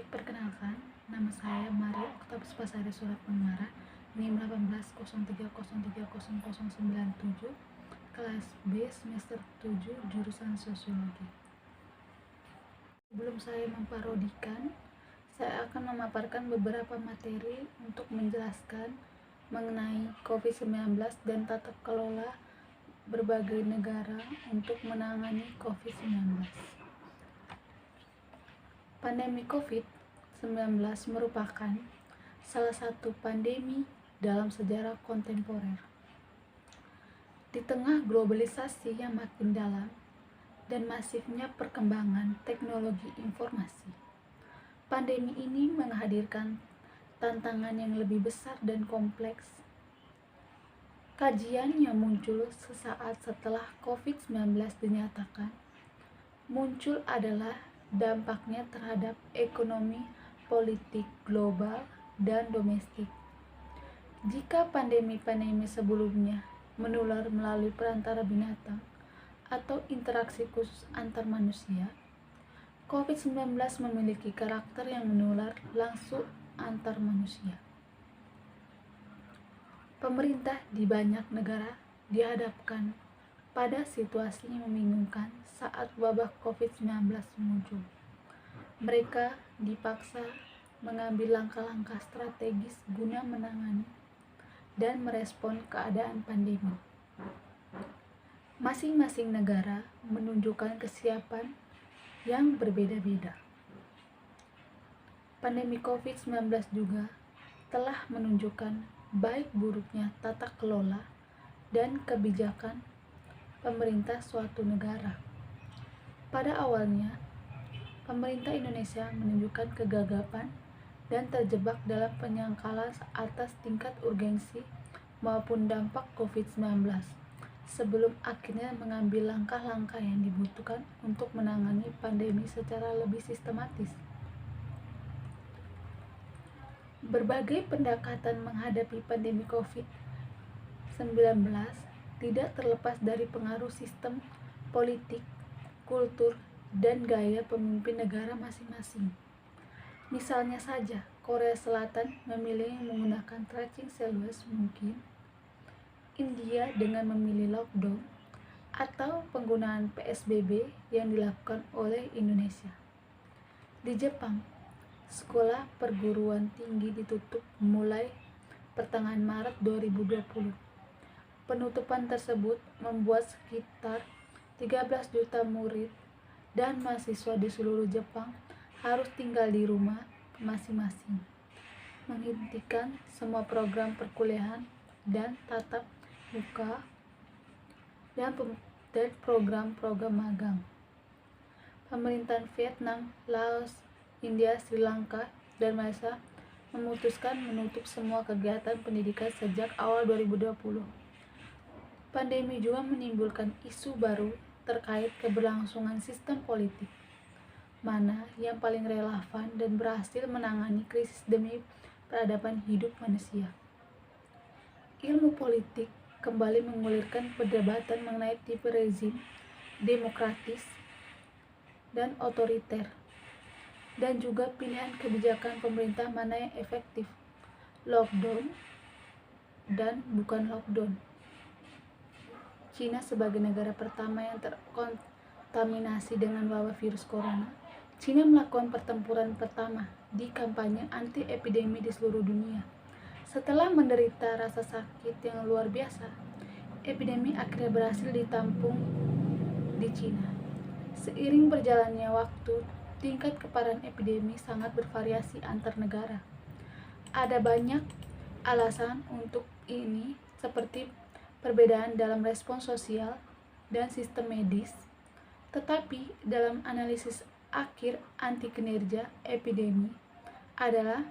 Baik, perkenalkan, nama saya Maria Oktavius Pasari Surat Pemara, NIM 1803030097, kelas B semester 7, jurusan Sosiologi. Sebelum saya memparodikan, saya akan memaparkan beberapa materi untuk menjelaskan mengenai COVID-19 dan tata kelola berbagai negara untuk menangani COVID-19. Pandemi COVID-19 merupakan salah satu pandemi dalam sejarah kontemporer. Di tengah globalisasi yang makin dalam dan masifnya perkembangan teknologi informasi, pandemi ini menghadirkan tantangan yang lebih besar dan kompleks. Kajian yang muncul sesaat setelah COVID-19 dinyatakan muncul adalah dampaknya terhadap ekonomi, politik global, dan domestik. Jika pandemi-pandemi sebelumnya menular melalui perantara binatang atau interaksi khusus antar manusia, COVID-19 memiliki karakter yang menular langsung antar manusia. Pemerintah di banyak negara dihadapkan pada situasi yang membingungkan saat wabah COVID-19 muncul. Mereka dipaksa mengambil langkah-langkah strategis guna menangani dan merespon keadaan pandemi. Masing-masing negara menunjukkan kesiapan yang berbeda-beda. Pandemi COVID-19 juga telah menunjukkan baik buruknya tata kelola dan kebijakan pemerintah suatu negara. Pada awalnya, pemerintah Indonesia menunjukkan kegagapan dan terjebak dalam penyangkalan atas tingkat urgensi maupun dampak COVID-19 sebelum akhirnya mengambil langkah-langkah yang dibutuhkan untuk menangani pandemi secara lebih sistematis. Berbagai pendekatan menghadapi pandemi COVID-19 tidak terlepas dari pengaruh sistem politik, kultur, dan gaya pemimpin negara masing-masing. Misalnya saja, Korea Selatan memilih menggunakan tracing seluas mungkin, India dengan memilih lockdown, atau penggunaan PSBB yang dilakukan oleh Indonesia. Di Jepang, sekolah perguruan tinggi ditutup mulai pertengahan Maret 2020. Penutupan tersebut membuat sekitar 13 juta murid dan mahasiswa di seluruh Jepang harus tinggal di rumah masing-masing, menghentikan semua program perkuliahan dan tatap muka dan program-program magang. Pemerintahan Vietnam, Laos, India, Sri Lanka, dan Malaysia memutuskan menutup semua kegiatan pendidikan sejak awal 2020. Pandemi juga menimbulkan isu baru terkait keberlangsungan sistem politik, mana yang paling relevan dan berhasil menangani krisis demi peradaban hidup manusia. Ilmu politik kembali mengulirkan perdebatan mengenai tipe rezim demokratis dan otoriter, dan juga pilihan kebijakan pemerintah mana yang efektif, lockdown dan bukan lockdown. Cina sebagai negara pertama yang terkontaminasi dengan wabah virus corona, Cina melakukan pertempuran pertama di kampanye anti-epidemi di seluruh dunia. Setelah menderita rasa sakit yang luar biasa, epidemi akhirnya berhasil ditampung di Cina. Seiring berjalannya waktu, tingkat keparahan epidemi sangat bervariasi antar negara. Ada banyak alasan untuk ini, seperti perbedaan dalam respons sosial dan sistem medis, tetapi dalam analisis akhir anti kinerja epidemi adalah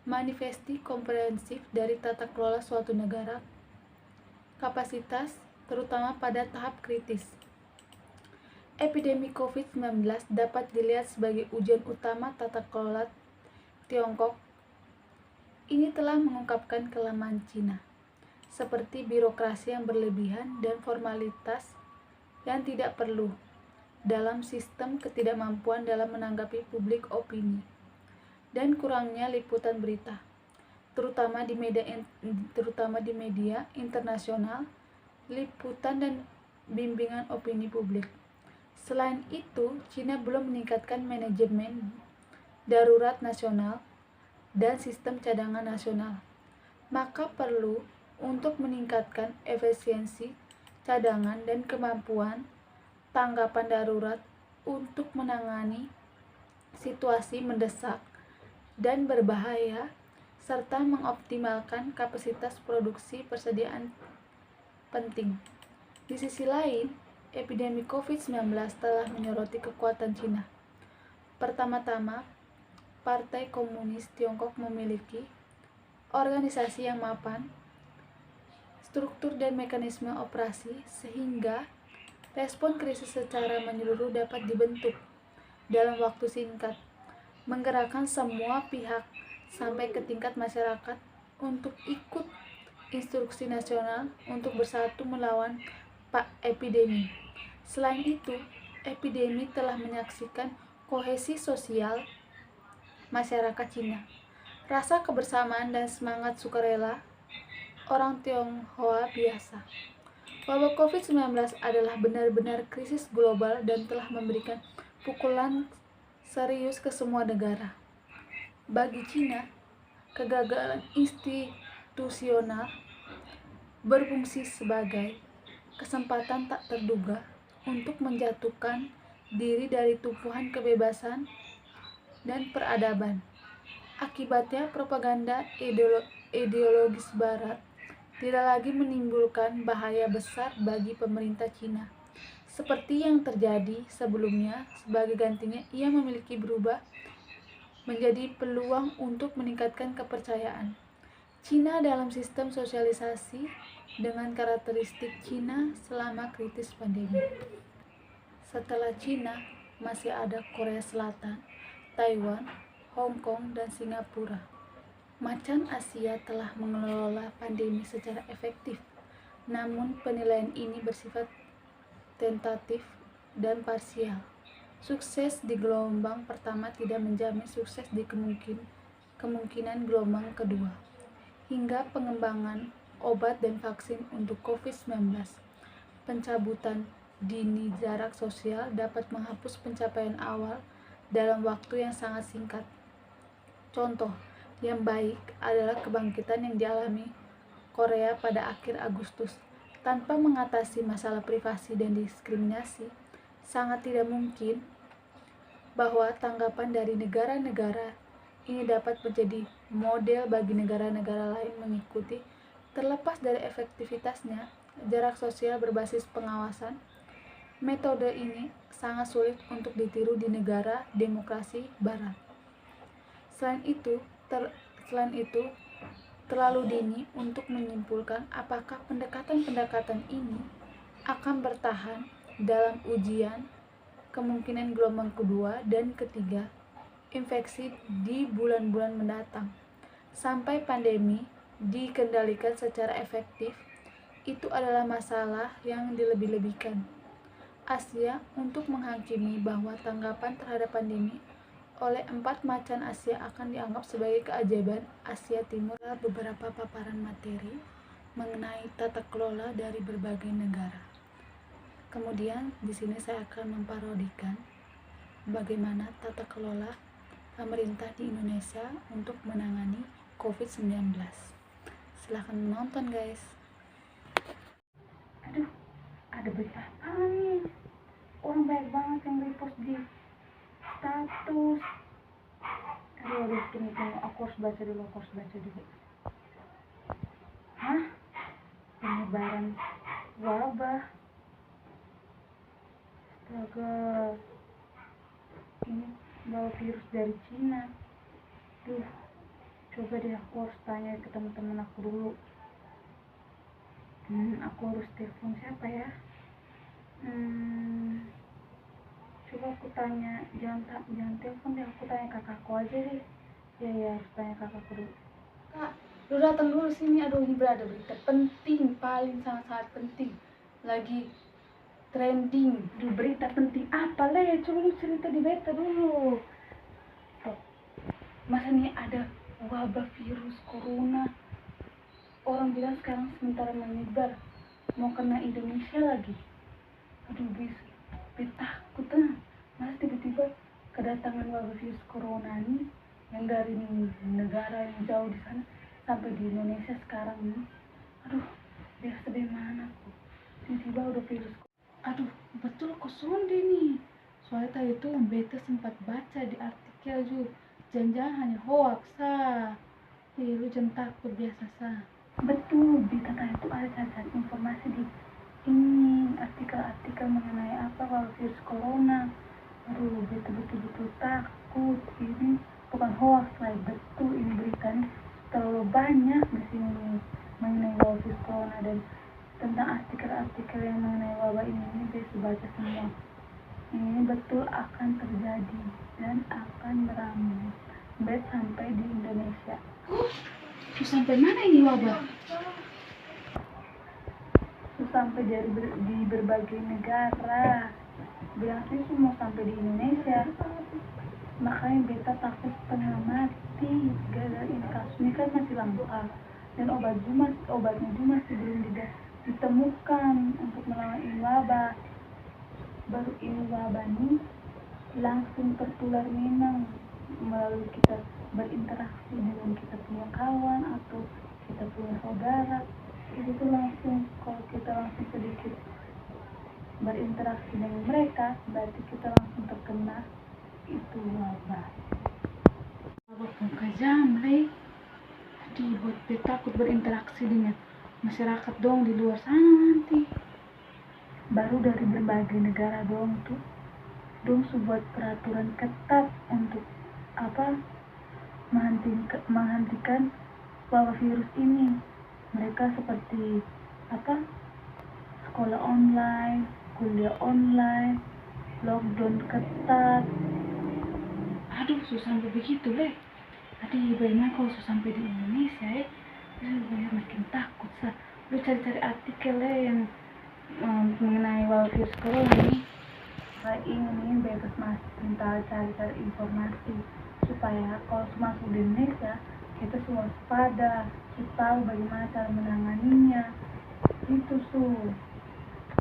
manifesti komprehensif dari tata kelola suatu negara, kapasitas, terutama pada tahap kritis. Epidemi COVID-19 dapat dilihat sebagai ujian utama tata kelola Tiongkok. Ini telah mengungkapkan kelemahan Cina, seperti birokrasi yang berlebihan dan formalitas yang tidak perlu dalam sistem ketidakmampuan dalam menanggapi publik opini. dan kurangnya liputan berita, terutama di media internasional, liputan dan bimbingan opini publik. Selain itu, Cina belum meningkatkan manajemen darurat nasional dan sistem cadangan nasional. Maka perlu untuk meningkatkan efisiensi cadangan dan kemampuan tanggapan darurat untuk menangani situasi mendesak dan berbahaya, serta mengoptimalkan kapasitas produksi persediaan penting. Di sisi lain, epidemi COVID-19 telah menyoroti kekuatan Cina. Pertama-tama, Partai Komunis Tiongkok memiliki organisasi yang mapan, struktur dan mekanisme operasi sehingga respon krisis secara menyeluruh dapat dibentuk dalam waktu singkat, menggerakkan semua pihak sampai ke tingkat masyarakat untuk ikut instruksi nasional untuk bersatu melawan epidemi. Selain itu, epidemi telah menyaksikan kohesi sosial masyarakat Cina, rasa kebersamaan dan semangat sukarela orang Tionghoa biasa. Wabah COVID-19 adalah benar-benar krisis global dan telah memberikan pukulan serius ke semua negara. Bagi Cina, kegagalan institusional berfungsi sebagai kesempatan tak terduga untuk menjatuhkan diri dari tumpuan kebebasan dan peradaban. Akibatnya, propaganda ideologis Barat tidak lagi menimbulkan bahaya besar bagi pemerintah Cina. Seperti yang terjadi sebelumnya, sebagai gantinya ia memiliki berubah menjadi peluang untuk meningkatkan kepercayaan Cina dalam sistem sosialisasi dengan karakteristik Cina selama kritis pandemi. Setelah Cina, masih ada Korea Selatan, Taiwan, Hong Kong, dan Singapura. Macan Asia telah mengelola pandemi secara efektif, namun penilaian ini bersifat tentatif dan parsial. Sukses di gelombang pertama tidak menjamin sukses di kemungkinan gelombang kedua. Hingga pengembangan obat dan vaksin untuk COVID-19, pencabutan dini jarak sosial dapat menghapus pencapaian awal dalam waktu yang sangat singkat. Contoh yang baik adalah kebangkitan yang dialami Korea pada akhir Agustus. Tanpa mengatasi masalah privasi dan diskriminasi, sangat tidak mungkin bahwa tanggapan dari negara-negara ini dapat menjadi model bagi negara-negara lain mengikuti. Terlepas dari efektivitasnya, jarak sosial berbasis pengawasan, metode ini sangat sulit untuk ditiru di negara demokrasi Barat. Selain itu, terlalu dini untuk menyimpulkan apakah pendekatan-pendekatan ini akan bertahan dalam ujian kemungkinan gelombang kedua dan ketiga infeksi di bulan-bulan mendatang. Sampai pandemi dikendalikan secara efektif, itu adalah masalah yang dilebih-lebihkan Asia untuk menghakimi bahwa tanggapan terhadap pandemi oleh 4 macan Asia akan dianggap sebagai keajaiban Asia Timur. Beberapa paparan materi mengenai tata kelola dari berbagai negara. Kemudian di sini saya akan memparodikan bagaimana tata kelola pemerintah di Indonesia untuk menangani COVID-19. Silahkan menonton guys. Aduh, ada berita apa nih? Orang banyak banget yang repost di status. Aduh, tunggu, aku harus baca dulu. Hah? Penyebaran wabah. Astaga, ini bawa virus dari Cina. Duh, coba deh aku harus tanya ke teman-teman aku dulu. Aku harus telepon siapa ya? Coba aku tanya, jangan telepon deh, aku tanya kakakku aja deh. Ya harus tanya kakakku dulu. Kak, lu datang dulu sini. Aduh, ini berada berita penting, paling sangat-sangat penting, lagi trending. Duh, berita penting apa lah ya? Coba lu cerita di berita dulu. Stop. Masa nih ada wabah virus corona, orang bilang sekarang sementara menyebar mau kena Indonesia lagi. Aduh takut ah. Masa tiba-tiba kedatangan wabah virus corona nih yang dari negara yang jauh di sana sampai di Indonesia sekarang nih. Aduh, biasa dari mana kok tiba-tiba udah virus. Aduh, betul kok Sonde nih. Soalnya tadi itu beta sempat baca di artikel juga, jangan-jangan hanya hoax sah. Lu jangan takut biasa sah. Betul, beta tadi itu ada cari informasi di ini artikel-artikel mengenai apa kalau virus corona. Aduh, beta betul-betul takut. Ini bukan hoax lah, betul ini beritanya terlalu banyak di sini mengenai virus corona, dan tentang artikel-artikel yang mengenai wabah ini bisa baca semua. Ini betul akan terjadi dan akan merambat sampai di Indonesia. Sampai mana ini wabah? Sampai di berbagai negara. Bilang sih mau sampai di Indonesia. Makanya beta takut setengah mati gara-gara ini kasus ini kan masih langka, dan obatnya juga masih belum ditemukan untuk melawan ini wabah. Baru ini wabah ini langsung tertular memang melalui kita berinteraksi dengan kita punya kawan atau kita punya saudara. Itu tuh langsung, kalau kita langsung sedikit berinteraksi dengan mereka, berarti kita langsung terkena itu wabah. Wabah pun kejam leh. Buat takut berinteraksi dengan masyarakat dong di luar sana nanti. Baru dari berbagai negara dong tuh dong buat peraturan ketat untuk apa menghentikan wabah virus ini. Mereka seperti apa, sekolah online, kuliah online, lockdown ketat. Aduh, susah sampai begitu leh. Aduh, bayangin kalau sampai di Indonesia ya, banyak makin takut sah. Lu cari-cari artikel yang mengenai wabah virus corona ini. Kayak ini bebas minta cari-cari informasi supaya kalau masuk di Indonesia kita waspada, kita tahu bagaimana cara menanganinya. Itu tuh.